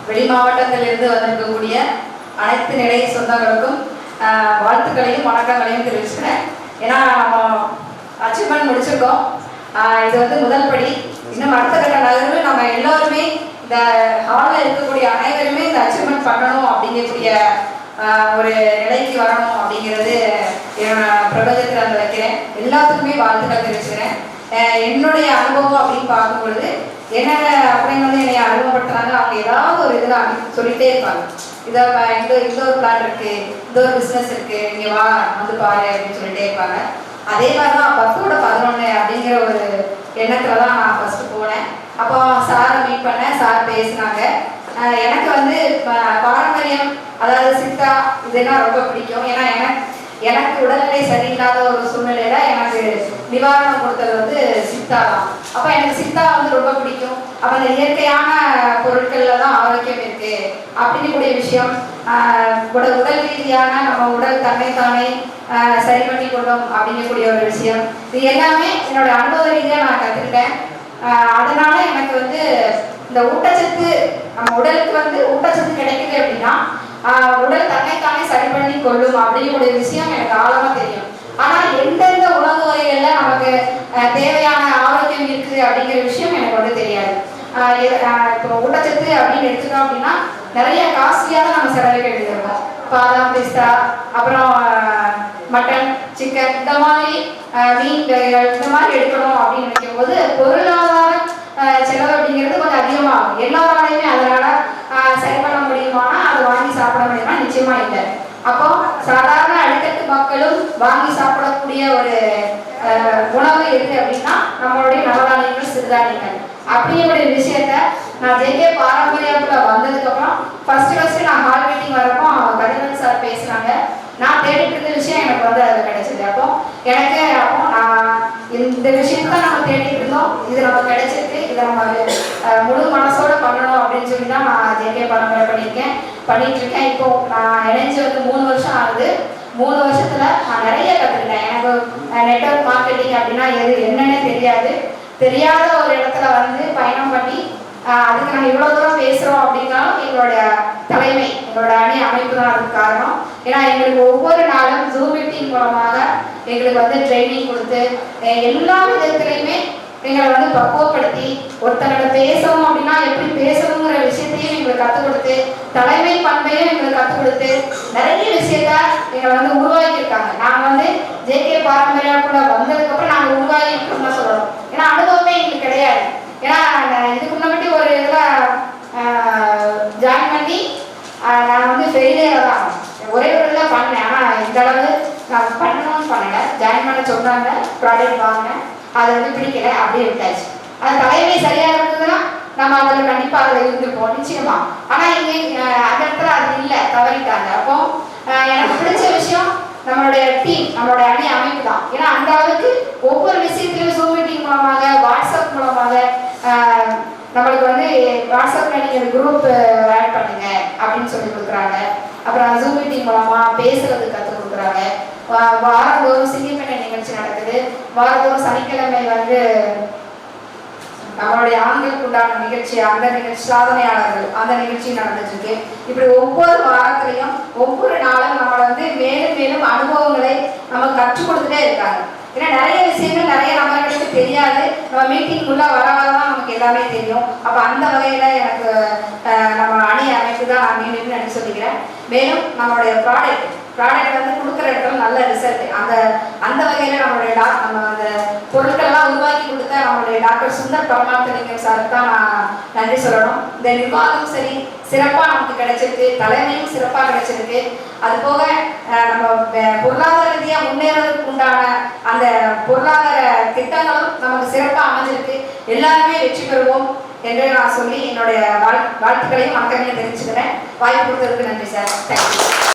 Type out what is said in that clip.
வெளி மாவட்டத்திலிருந்து வந்திருக்கக்கூடிய அனைத்து நிலை சொந்தங்களுக்கும் வாழ்த்துக்களையும் வணக்கங்களையும் தெரிவிச்சுக்கிறேன். ஏன்னா நம்ம அச்சீவ்மெண்ட் முடிச்சிருக்கோம். இது வந்து முதல் படி. இன்னும் அடுத்த கட்ட நகர்வு நம்ம எல்லோருமே இந்த ஹாலில் இருக்கக்கூடிய அனைவருமே இந்த அச்சீவ்மெண்ட் பண்ணணும் அப்படிங்கக்கூடிய ஒரு நிலைக்கு வரணும் அப்படிங்கிறது பிரபஞ்சத்தில் அந்த வைக்கிறேன். எல்லாத்துக்குமே வாழ்த்துக்கள் தெரிவிச்சுக்கிறேன். என்னுடைய அனுபவம் அப்படின்னு பார்க்கும் பொழுது என்ன அப்படின்னு வந்து என்னை அனுபவப்படுத்துறாங்க. அவங்க ஏதாவது ஒரு இதில் சொல்லிட்டே இருப்பாங்க. இந்த ஒரு பிளான் இருக்கு, இந்த ஒரு பிஸ்னஸ் இருக்கு, இங்கே வா வந்து பாரு அப்படின்னு சொல்லிட்டே இருப்பாங்க. அதே மாதிரி தான் 10/11 அப்படிங்கிற ஒரு எண்ணத்துல தான் நான் ஃபர்ஸ்ட் போனேன். அப்போ சாரை மீட் பண்ணேன். சார் பேசினாங்க. எனக்கு வந்து பாரம்பரியம், அதாவது சித்தா இதெல்லாம் ரொம்ப பிடிக்கும். ஏன்னா எனக்கு உடல்நிலை சரியில்லாத ஒரு சூழ்நிலையில எனக்கு நிவாரணம் கொடுத்தது வந்து சித்தா தான். அப்போ எனக்கு சித்தா வந்து ரொம்ப பிடிக்கும். அப்போ அந்த இயற்கையான பொருட்கள்ல தான் ஆரோக்கியம் இருக்கு அப்படிங்கக்கூடிய விஷயம், உடல் ரீதியான நம்ம உடல் தன்னைத்தானே சரி பண்ணி கொள்ளும் அப்படிங்கக்கூடிய ஒரு விஷயம், இது எல்லாமே என்னோட அனுபவ ரீதியாக நான் கற்றுக்கிட்டேன். அதனால எனக்கு வந்து இந்த ஊட்டச்சத்து, நம்ம உடலுக்கு வந்து ஊட்டச்சத்து கிடைக்குது அப்படின்னா உடல் தன்னைத்தானே சரி பண்ணி கொள்ளும் அப்படிங்கக்கூடிய விஷயம் எனக்கு ஆழமா தெரியும். ஆனா எந்தெந்த உணவு வகைகள்ல நமக்கு தேவையான ஆரோக்கியம் இருக்குது அப்படிங்கிற விஷயம் எனக்கு வந்து தெரியாது. இப்போ ஊட்டச்சத்து அப்படின்னு எடுத்துட்டோம் அப்படின்னா நிறைய காஸ்ட்லியாக நம்ம செலவிட வேண்டியிருக்கோம். பாதாம், பிஸ்தா, அப்புறம் மட்டன், சிக்கன், இந்த மாதிரி மீன் வகைகள் இந்த மாதிரி எடுக்கணும் அப்படின்னு நினைக்கும் போது பொருளாதார செலவு அப்படிங்கிறது கொஞ்சம் அதிகமாகும். எல்லாராலையுமே அதனால சரி பண்ண முடியுமானா அதை வாங்கி சாப்பிட முடியுமா? நிச்சயமா இல்லை. அப்போ சாதாரண அடித்தட்டு மக்களும் வாங்கி சாப்பிடக்கூடிய ஒரு உணவு எது அப்படின்னா நம்மளுடைய நவதானியங்கள், சிறுதானியங்கள் அப்படிங்கிற விஷயத்த நான் ஜேகே பாரம்பரியத்துல வந்ததுக்கு அப்புறம் ஃபர்ஸ்ட் நான் ஹால் மீட்டிங் வரப்போ கதிரவன் சார் பேசினாங்க. நான் தேடிட்டு இருந்த விஷயம் எனக்கு வந்து அது கிடைச்சது. அப்போ நான் இந்த விஷயம் தான் நம்ம தேடிட்டு இருந்தோம், இது நம்ம கிடைச்சிருக்கு, இதை நம்ம முழு மனசோட பண்ணணும் அப்படின்னு சொல்லி தான் நான் ஜேகே பாரம்பரிய பண்ணிட்டு இருக்கேன். இப்போ நான் இணைஞ்சு வந்து 3 வருஷம் ஆகுது. 3 வருஷத்துல நான் நிறைய கற்றுக்கிட்டேன். எனக்கு நெட்வொர்க் மார்க்கெட்டிங் அப்படின்னா என்னன்னே தெரியாத ஒரு இடத்துல வந்து பயணம் பண்ணி அதுக்கு நாங்கள் இவ்வளோ தூரம் பேசுகிறோம் அப்படின்னாலும் எங்களோட தலைமை, எங்களோட அணி அமைப்பு தான் அதுக்கு காரணம். ஏன்னா எங்களுக்கு ஒவ்வொரு நாளும் ஜூம் மீட்டிங் மூலமாக எங்களுக்கு வந்து ட்ரைனிங் கொடுத்து எல்லா விதத்துலையுமே எங்களை வந்து பக்குவப்படுத்தி ஒருத்தரோட பேசணும் அப்படின்னா எப்படி பேசணுங்கிற விஷயத்தையும் எங்களுக்கு கற்றுக் கொடுத்து தலைமை பண்பையும் எங்களுக்கு கற்றுக் கொடுத்து நிறைய விஷயத்த எங்களை வந்து உருவாக்கியிருக்காங்க. நாங்கள் வந்து ஜேகே பாரம்பரியாக்குள்ள வந்ததுக்கப்புறம் நாங்கள் உருவாக்கியிருக்கோம்னு தான் சொல்லணும். ஏன்னா அனுபவமே எங்களுக்கு கிடையாது. ஏன்னா இதுக்கு முன்னாடி ஒரு இதில் ஜாயின் பண்ணி நான் வந்து ஃபெயிலியர் தான், ஒரே ஒரு இதில் பண்ணேன். ஆனால் இந்த அளவு நான் பண்ணணும்னு பண்ணலை. ஜாயின் பண்ண சொன்னாங்க, ப்ராடக்ட் வாங்கினேன், அதை வந்து பிடிக்கல, அப்படியே விட்டாச்சு. அது தலைமை சரியாக இருந்ததுன்னா நம்ம அதில் கண்டிப்பாக அதில் இருந்துப்போம் நிச்சயமா. ஆனால் இங்கே அந்த இடத்துல அது இல்லை, தவறிட்டாங்க. அப்போ எனக்கு பிடிச்ச விஷயம் நம்மளுடைய டீம், நம்மளோட அணி அமைப்பு தான். ஏன்னா அந்த அளவுக்கு ஒவ்வொரு விஷயத்திலும் ஜூம் மீட்டிங் மூலமாக, வாட்ஸ்அப் மூலமாக நம்மளுக்கு வந்து வாட்ஸ்அப்ல நீங்கள் குரூப் ஆட் பண்ணுங்க அப்படின்னு சொல்லி கொடுக்குறாங்க. அப்புறம் ஜூம் மீட்டிங் மூலமா பேசுறது கற்றுக் கொடுக்குறாங்க. வாரந்தோறும் சிங்கப்பெண்ணை நிகழ்ச்சி நடக்குது. வாரந்தோறும் சனிக்கிழமை வந்து நம்மளுடைய ஆண்களுக்கு உண்டான நிகழ்ச்சி, அந்த நிகழ்ச்சி சாதனையாளர்கள் அந்த நிகழ்ச்சி நடந்துட்டு இருக்கு. இப்படி ஒவ்வொரு வாரத்திலையும் ஒவ்வொரு நாளும் நம்மளை வந்து மேலும் மேலும் அனுபவங்களை நம்ம கற்றுக் கொடுத்துட்டே இருக்காங்க. ஏன்னா நிறைய விஷயங்கள் நிறைய நபர்களுக்கு தெரியாது. நம்ம மீட்டிங் உள்ள வரதான் நமக்கு எல்லாமே தெரியும். அப்போ அந்த வகையில எனக்கு நம்ம அணி அமைப்பு தான் நான் மீண்டும் சொல்லிக்கிறேன். மேலும் நம்மளுடைய ப்ராடக்ட் வந்து கொடுக்குற இடத்துல நல்ல ரிசல்ட், அந்த வகையில் நம்மளுடைய நம்ம அந்த பொருட்கள்லாம் உருவாக்கி கொடுத்த நம்மளுடைய டாக்டர் சுந்தர் பரமாத்மலிங்கம் சாருக்கு தான் நான் நன்றி சொல்லணும். இந்த நிர்வாகம் சரி சிறப்பாக நமக்கு கிடைச்சிருக்கு, தலைமையும் சிறப்பாக கிடைச்சிருக்கு. அது போக நம்ம பொருளாதார ரீதியாக முன்னேறதுக்கு உண்டான அந்த பொருளாதார திட்டங்களும் நமக்கு சிறப்பாக அமைஞ்சிருக்கு. எல்லாருமே வெற்றி பெறுவோம் என்று நான் சொல்லி என்னுடைய வாழ்த்துக்களையும் மக்களையும் தெரிவிச்சுக்கிறேன். வாய்ப்பு கொடுத்ததுக்கு நன்றி சார். தேங்க்யூ.